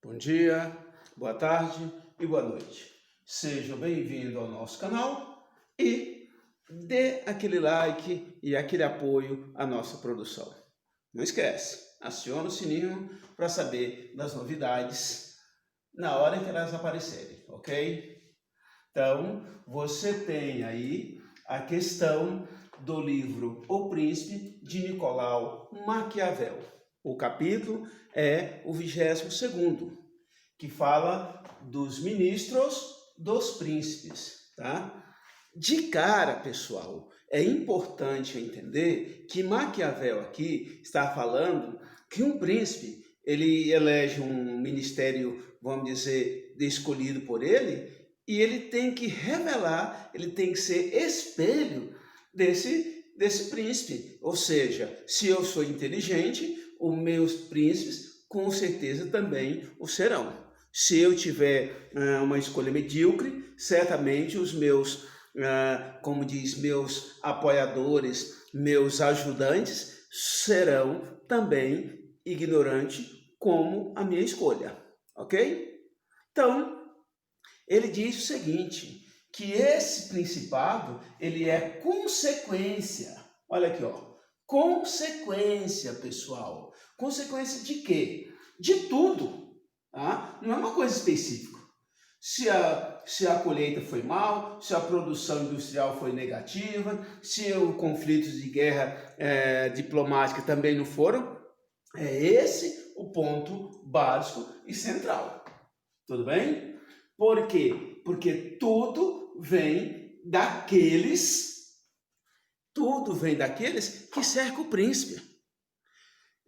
Bom dia, boa tarde e boa noite. Seja bem-vindo ao nosso canal e dê aquele like e aquele apoio à nossa produção. Não esquece, aciona o sininho para saber das novidades na hora em que elas aparecerem, ok? Então, você tem aí a questão do livro O Príncipe, de Nicolau Maquiavel. O capítulo é o 22º, que fala dos ministros dos príncipes, tá? De cara, pessoal, é importante entender que Maquiavel aqui está falando que um príncipe, ele elege um ministério, vamos dizer, escolhido por ele, e ele tem que revelar, ele tem que ser espelho desse príncipe. Ou seja, se eu sou inteligente, os meus príncipes com certeza também o serão. Se eu tiver uma escolha medíocre, certamente os meus, como diz, meus apoiadores, meus ajudantes, serão também ignorantes como a minha escolha, ok? Então, ele diz o seguinte, que esse principado, ele é consequência. Olha aqui, ó. Consequência, pessoal. Consequência de quê? De tudo. Tá? Não é uma coisa específica. Se a colheita foi mal, se a produção industrial foi negativa, se os conflitos de guerra diplomática também não foram, é esse o ponto básico e central. Tudo bem? Por quê? Porque tudo vem daqueles que cercam o príncipe.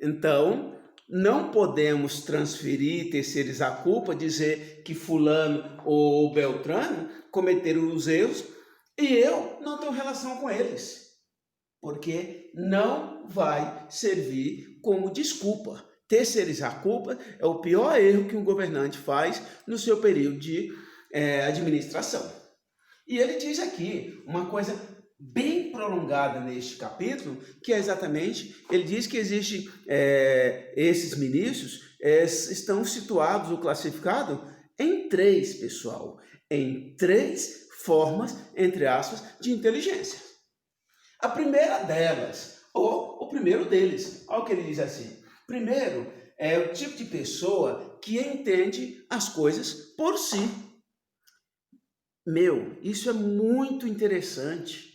Então, não podemos transferir, terceirizar a culpa, dizer que fulano ou beltrano cometeram os erros e eu não tenho relação com eles. Porque não vai servir como desculpa. Terceirizar a culpa é o pior erro que um governante faz no seu período de administração. E ele diz aqui uma coisa bem prolongada neste capítulo, que é exatamente, ele diz que existe, esses ministros estão situados ou classificados em três, pessoal, em três formas, entre aspas, de inteligência. A primeira delas, ou o primeiro deles, olha o que ele diz assim. Primeiro, é o tipo de pessoa que entende as coisas por si. Isso é muito interessante.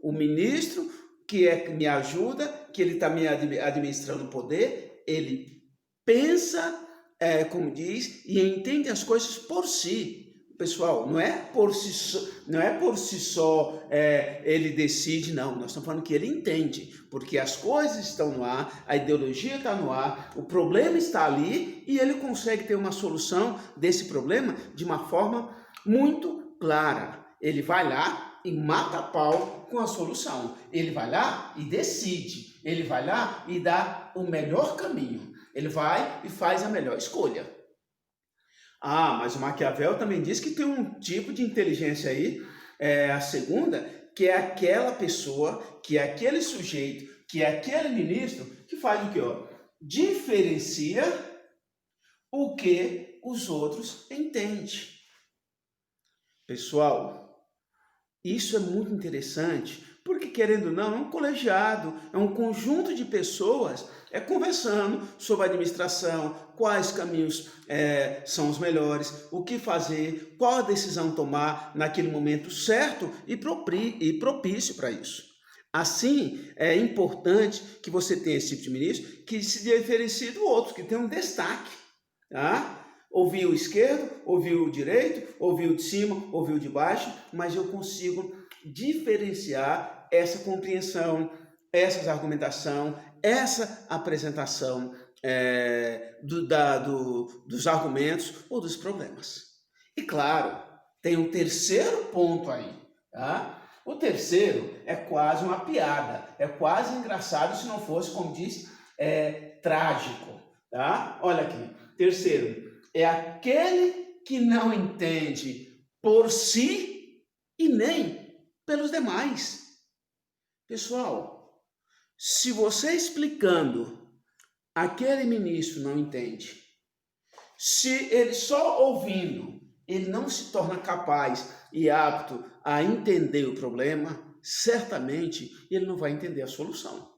O ministro que me ajuda, que ele está me administrando o poder, ele pensa, como diz, e entende as coisas por si. Pessoal, não é por si só ele decide, não. Nós estamos falando que ele entende, porque as coisas estão no ar, a ideologia está no ar, o problema está ali e ele consegue ter uma solução desse problema de uma forma muito clara. Ele vai lá e mata a pau com a solução. Ele vai lá e decide. Ele vai lá e dá o melhor caminho. Ele vai e faz a melhor escolha. Ah, mas o Maquiavel também diz que tem um tipo de inteligência aí, a segunda, que é aquela pessoa, que é aquele sujeito, que é aquele ministro, que faz o quê? Ó? Diferencia o que os outros entendem. Pessoal, isso é muito interessante, porque querendo ou não, é um colegiado, é um conjunto de pessoas conversando sobre a administração, quais caminhos são os melhores, o que fazer, qual a decisão tomar naquele momento certo e propício para isso. Assim, é importante que você tenha esse tipo de ministro que se diferencie do outro, que tenha um destaque, tá? Ouvi o esquerdo, ouvi o direito, ouvi o de cima, ouvi o de baixo, mas eu consigo diferenciar essa compreensão, essa argumentação, essa apresentação dos argumentos ou dos problemas. E claro, tem um terceiro ponto aí, tá? O terceiro é quase uma piada, é quase engraçado se não fosse, como diz, trágico, tá? Olha aqui, terceiro, é aquele que não entende por si e nem pelos demais. Pessoal, se você explicando, aquele ministro não entende. Se ele só ouvindo, ele não se torna capaz e apto a entender o problema, certamente ele não vai entender a solução.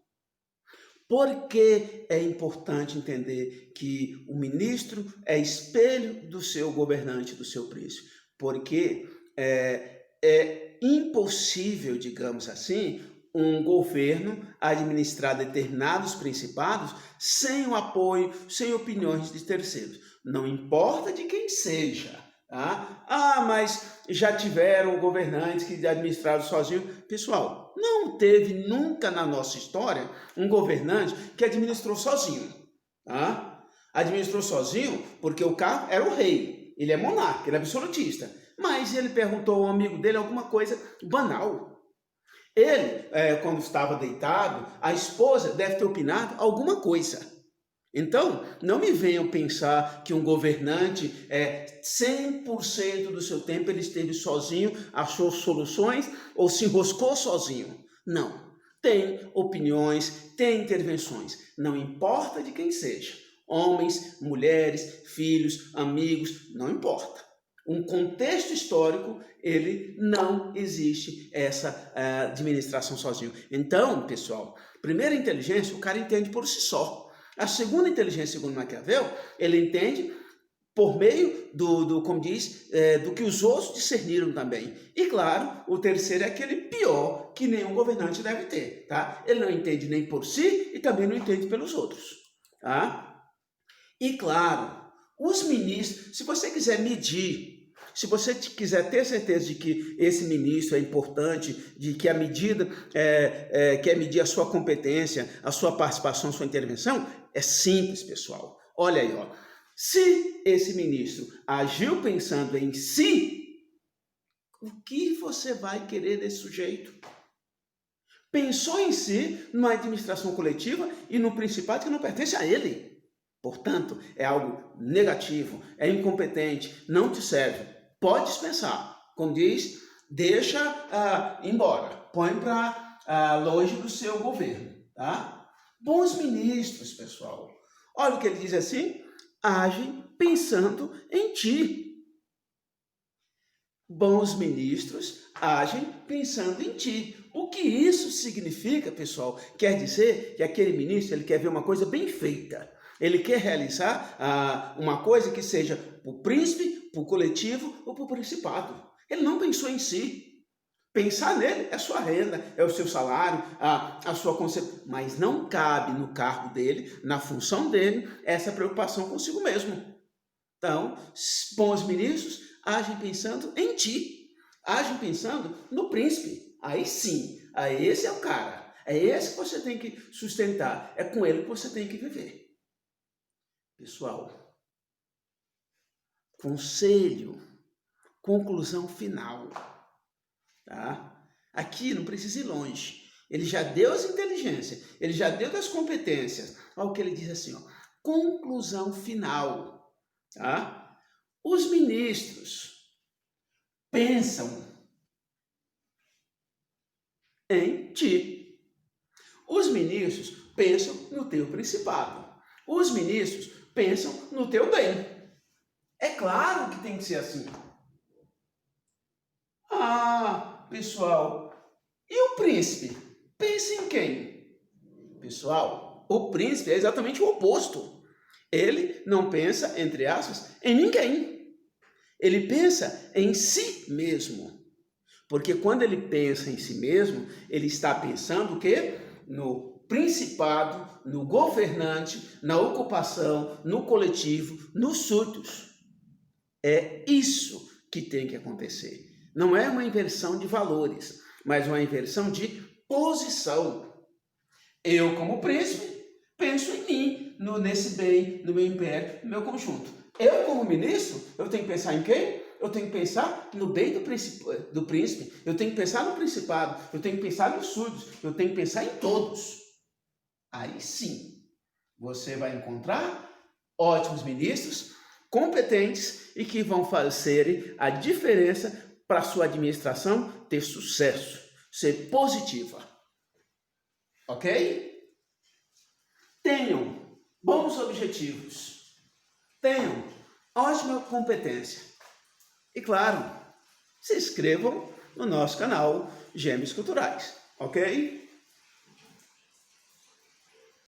Por que é importante entender que o ministro é espelho do seu governante, do seu príncipe? Porque é impossível, digamos assim, um governo administrar determinados principados sem o apoio, sem opiniões de terceiros. Não importa de quem seja. Tá? Mas já tiveram governantes que administraram sozinho. Pessoal, não teve nunca na nossa história um governante que administrou sozinho. Tá? Administrou sozinho porque o cara era o rei. Ele é monarca, ele é absolutista. Mas ele perguntou ao amigo dele alguma coisa banal. Ele, quando estava deitado, a esposa deve ter opinado alguma coisa. Então, não me venham pensar que um governante, 100% do seu tempo ele esteve sozinho, achou soluções ou se enroscou sozinho. Não. Tem opiniões, tem intervenções. Não importa de quem seja. Homens, mulheres, filhos, amigos, não importa. Um contexto histórico, ele não existe essa administração sozinho. Então, pessoal, primeira inteligência, o cara entende por si só. A segunda inteligência, segundo Maquiavel, ele entende por meio como diz, do que os outros discerniram também. E claro, o terceiro é aquele pior que nenhum governante deve ter, tá? Ele não entende nem por si e também não entende pelos outros, tá? E claro, os ministros, se você quiser medir, se você quiser ter certeza de que esse ministro é importante, de que a medida quer medir a sua competência, a sua participação, a sua intervenção, é simples, pessoal. Olha aí, ó. Se esse ministro agiu pensando em si, o que você vai querer desse sujeito? Pensou em si, numa administração coletiva e no principado que não pertence a ele. Portanto, é algo negativo, é incompetente, não te serve. Pode dispensar, como diz, deixa embora, põe para longe do seu governo, tá? Bons ministros, pessoal. Olha o que ele diz assim, agem pensando em ti. Bons ministros agem pensando em ti. O que isso significa, pessoal? Quer dizer que aquele ministro ele quer ver uma coisa bem feita. Ele quer realizar uma coisa que seja para o príncipe, para o coletivo ou para o principado. Ele não pensou em si. Pensar nele é a sua renda, é o seu salário, a sua concepção. Mas não cabe no cargo dele, na função dele, essa preocupação consigo mesmo. Então, bons ministros agem pensando em ti. Agem pensando no príncipe. Aí sim, aí esse é o cara. É esse que você tem que sustentar. É com ele que você tem que viver. Pessoal, conselho, conclusão final, tá? Aqui não precisa ir longe. Ele já deu as inteligências, ele já deu das competências. Olha o que ele diz assim, ó, conclusão final, tá? Os ministros pensam em ti. Os ministros pensam no teu principado. Os ministros pensam no teu bem. É claro que tem que ser assim. Pessoal, e o príncipe? Pensa em quem? Pessoal, o príncipe é exatamente o oposto. Ele não pensa, entre aspas, em ninguém. Ele pensa em si mesmo. Porque quando ele pensa em si mesmo, ele está pensando o quê? No principado, no governante, na ocupação, no coletivo, nos súditos. É isso que tem que acontecer. Não é uma inversão de valores, mas uma inversão de posição. Eu, como príncipe, penso em mim, nesse bem, no meu império, no meu conjunto. Eu, como ministro, eu tenho que pensar em quem? Eu tenho que pensar no bem do príncipe, eu tenho que pensar no principado, eu tenho que pensar nos súditos, eu tenho que pensar em todos. Aí sim, você vai encontrar ótimos ministros, competentes e que vão fazer a diferença para a sua administração ter sucesso, ser positiva. Ok? Tenham bons objetivos. Tenham ótima competência. E claro, se inscrevam no nosso canal Gêmeos Culturais, ok?